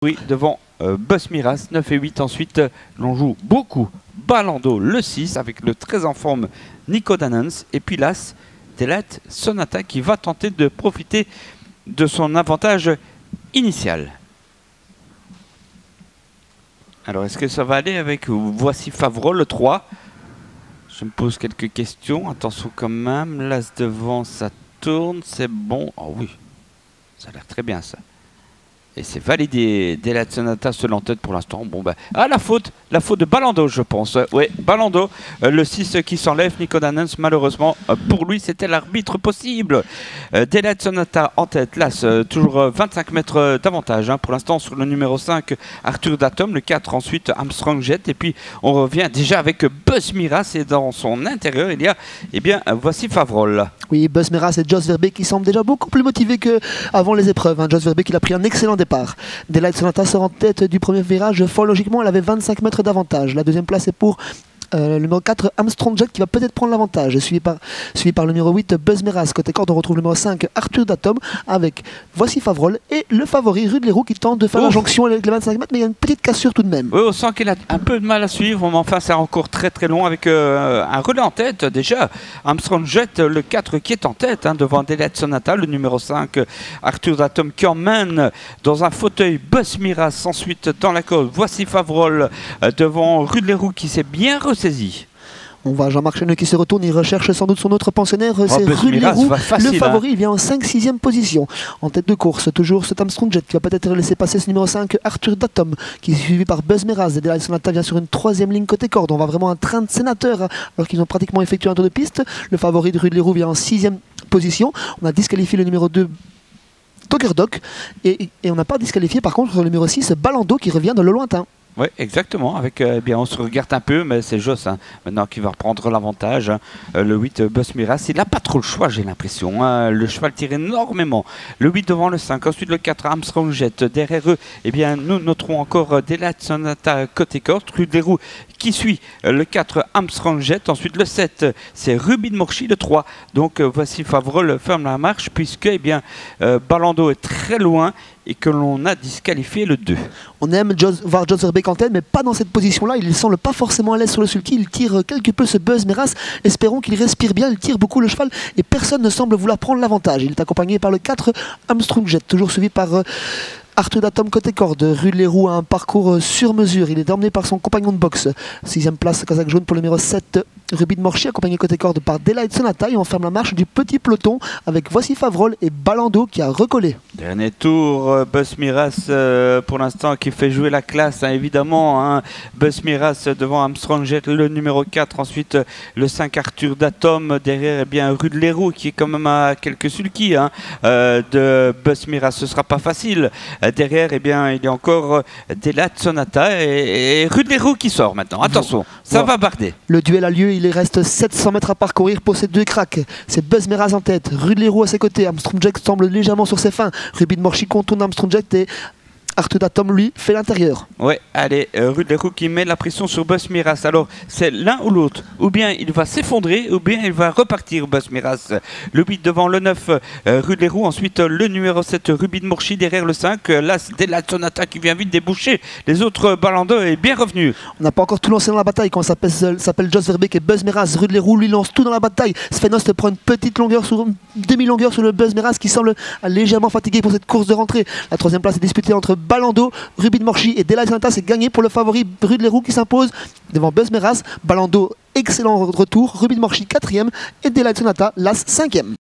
Oui, devant Bus Miras, 9 et 8. Ensuite, l'on joue beaucoup Balando, le 6, avec le très en forme Nico Danens. Et puis l'As, Delight Sonata, qui va tenter de profiter de son avantage initial. Alors, est-ce que ça va aller avec Voici Favreau, le 3? Je me pose quelques questions. Attention quand même. L'As devant, ça tourne. C'est bon. Oh oui, ça a l'air très bien, ça. Et c'est validé. Delight Sonata seul en tête pour l'instant. Bon, bah, ah, la faute de Balando, je pense. Oui, Balando, le 6 qui s'enlève. Nico Danens, malheureusement, pour lui, c'était l'arbitre possible. Delight Sonata en tête. Là, toujours 25 mètres d'avantage. Hein, pour l'instant, sur le numéro 5, Arthur Datum. Le 4, ensuite, Armstrong Jet. Et puis, on revient déjà avec Bus Miras. Et dans son intérieur, il y a, eh bien, Voici Favrol. Oui, Bus Miras et Jos Verbeek qui semblent déjà beaucoup plus motivés qu'avant les épreuves. Hein. Jos Verbeek, il a pris un excellent départ. Delight Sonata sort en tête du premier virage. Fort logiquement, elle avait 25 mètres d'avantage. La deuxième place est pour le numéro 4, Armstrong Jet, qui va peut-être prendre l'avantage. Suivi par le numéro 8, Bus Miras. Côté corde, on retrouve le numéro 5, Arthur Datum, avec Voici Favrol et le favori, Rude Leroux, qui tente de faire la jonction avec les 25 mètres, mais il y a une petite cassure tout de même. Oui, on sent qu'il a un peu de mal à suivre, mais enfin, c'est encore très très long avec un relais en tête. Déjà, Armstrong Jet, le 4 qui est en tête, hein, devant Delight Sonata, le numéro 5, Arthur Datum, qui emmène dans un fauteuil Bus Miras. Ensuite, dans la corde, Voici Favrol, devant Rude Leroux, qui s'est bien ressaisi. On voit Jean-Marc Cheneux qui se retourne, il recherche sans doute son autre pensionnaire, c'est Rude Leroux, le favori, il vient en 5-6e position. En tête de course, toujours cet Armstrong Jet qui va peut-être laisser passer ce numéro 5, Arthur Datum, qui est suivi par Bus Miras. Et Delight Sonata vient sur une 3e ligne côté corde. On voit vraiment un train de sénateur, alors qu'ils ont pratiquement effectué un tour de piste. Le favori de Rude Leroux vient en 6e position. On a disqualifié le numéro 2, Togerdoc, et on n'a pas disqualifié par contre le numéro 6, Balando, qui revient de le lointain. Oui, exactement. Avec, bien, on se regarde un peu, mais c'est Joss hein, maintenant qui va reprendre l'avantage. Hein. Le 8, Bus Miras, il n'a pas trop le choix, j'ai l'impression. Hein. Le cheval tire énormément. Le 8 devant le 5, ensuite le 4, Armstrong Jet. Derrière eux, eh bien, nous noterons encore Delight Sonata côté corde. Rude Leroux qui suit le 4, Armstrong Jet. Ensuite le 7, c'est Ruby de Morchy, le 3. Donc voici Favrol ferme la marche, puisque eh bien, Balando est très loin et que l'on a disqualifié le 2. On aime voir Jos Verbeek en tête, mais pas dans cette position-là. Il ne semble pas forcément à l'aise sur le sulky. Il tire quelque peu ce Bus Miras. Espérons qu'il respire bien. Il tire beaucoup le cheval et personne ne semble vouloir prendre l'avantage. Il est accompagné par le 4, Armstrong Jet, toujours suivi par Arthur Datum côté corde. Rude Leroux a un parcours sur mesure. Il est emmené par son compagnon de boxe. 6e place, casaque jaune pour le numéro 7, Ruby de Morchy, accompagné côté corde par Delight Sonata. Et on ferme la marche du petit peloton avec Voici Favrol et Balando qui a recollé. Dernier tour, Bus Miras pour l'instant qui fait jouer la classe, hein, évidemment. Hein. Bus Miras devant Armstrong Jet, le numéro 4. Ensuite, le 5, Arthur Datum. Derrière, eh bien, Rude Leroux qui est quand même à quelques sulky hein, de Bus Miras. Ce ne sera pas facile. Derrière, eh bien, il y a encore Delight Sonata et Rude Leroux qui sort maintenant. Attention, ça va barder. Le duel a lieu, il reste 700 mètres à parcourir pour ces deux cracks. C'est Bus Miras en tête, Rude Leroux à ses côtés. Armstrong Jet semble légèrement sur ses fins. Ruby de Morchy contourne Armstrong Jet et Arthur Datum, lui, fait l'intérieur. Ouais, allez, Rude Leroux qui met la pression sur Bus Miras. Alors, c'est l'un ou l'autre. Ou bien il va s'effondrer, ou bien il va repartir, Bus Miras. Le 8 devant le 9, Rude Leroux. Ensuite, le numéro 7, Ruby de Morchy. Derrière le 5, là, c'est Delight Sonata qui vient vite déboucher. Les autres, Balando est bien revenu. On n'a pas encore tout lancé dans la bataille. Quand ça s'appelle Jos Verbeek et Bus Miras. Rude Leroux, lui, lance tout dans la bataille. Svenost prend une petite longueur, une demi-longueur sur le Bus Miras qui semble légèrement fatigué pour cette course de rentrée. La 3e place est disputée entre Balando, Ruby de Morchy et Delight Sonata. C'est gagné pour le favori Rude Leroux qui s'impose devant Bus Miras. Balando, excellent retour. Ruby de Morchy 4e et Delight Sonata, l'As 5e.